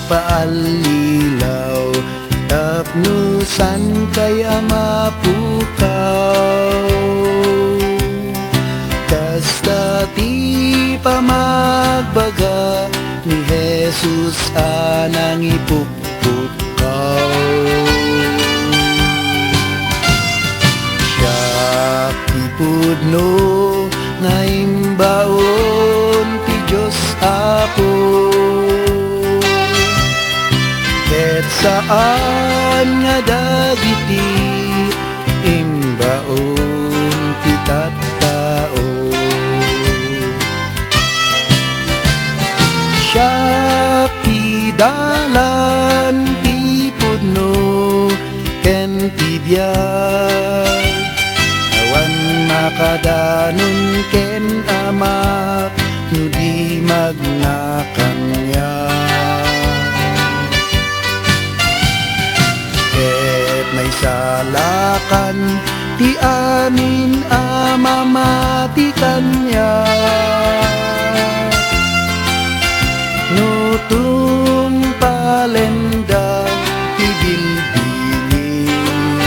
paalilaw, tapnusan kaya mapukaw. Kasta ti pamagbaga ni Jesus anang ipukpukaw. Siya ipudno nga imbaon ti Diyos Apo, ket saan nga dagiti imbaon ti tattao. Siya dalan ti pudno ken ti biag, awan makadanon ken Ama no di magnakanya. Ket may salakan ti amin Ama mati kanya, no tumpalenda ti bilbilin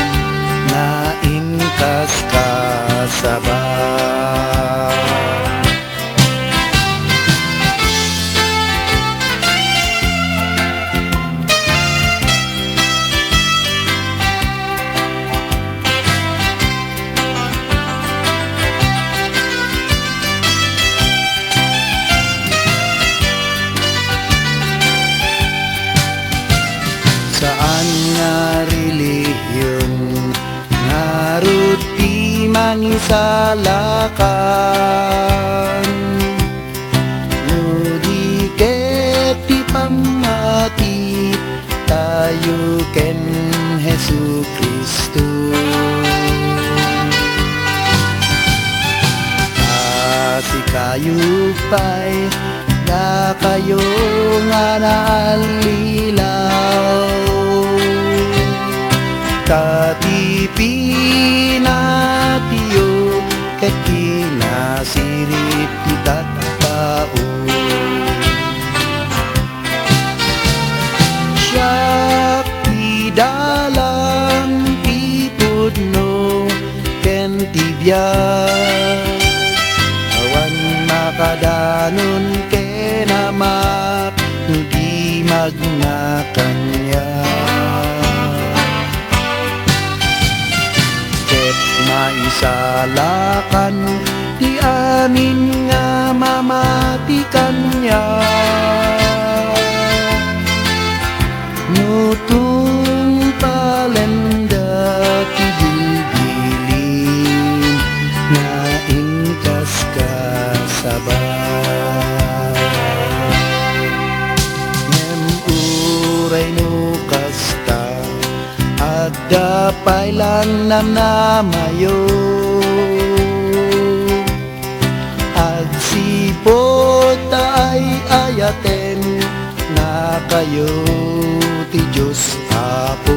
na inkas kasaba. Saan nga relihiyon ngarud ti mangisalakan, no di ket ti pamati tayo ken Hesu Kristo. Asi kayo pa'y da kayo nga naalilaw, katipin natiyo ket kinasirip ti tattao. Siya ti dalan ti pudno ken ti biag, awan makadanon ken Ama no di magnakanya. Maisalakan ti amin nga mamati kanya, no tumpalenda ti bilbilin na inkas kasaba. Ngem uray no kasta adda pailang namnamayo, agsipot ay ayaten na kayo ti Diyos Apo.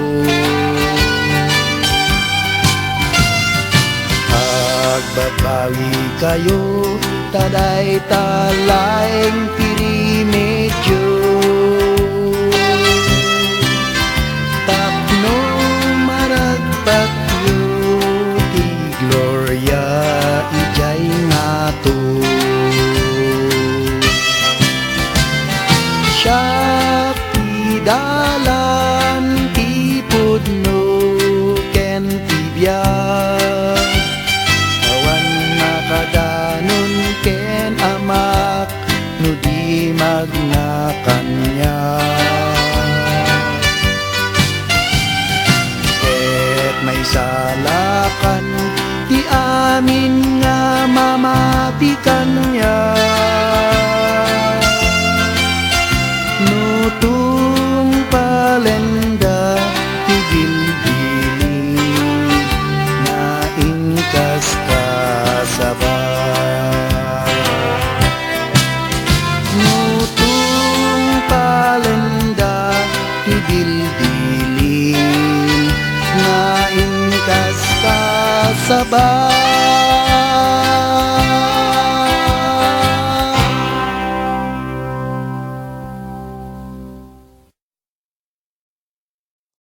Agbabawi kayo taday talaeng pirimedyo, ijay nato. Siya ti dalan ti pudno ken ti biag, awan makadanon ken Amak no di magnakanya. Ket may salakan ti amin nga mamati kanya, no tumpalenda ti bilbilin na inkas kasaba. No tumpalenda ti bilbilin na inkas kasaba.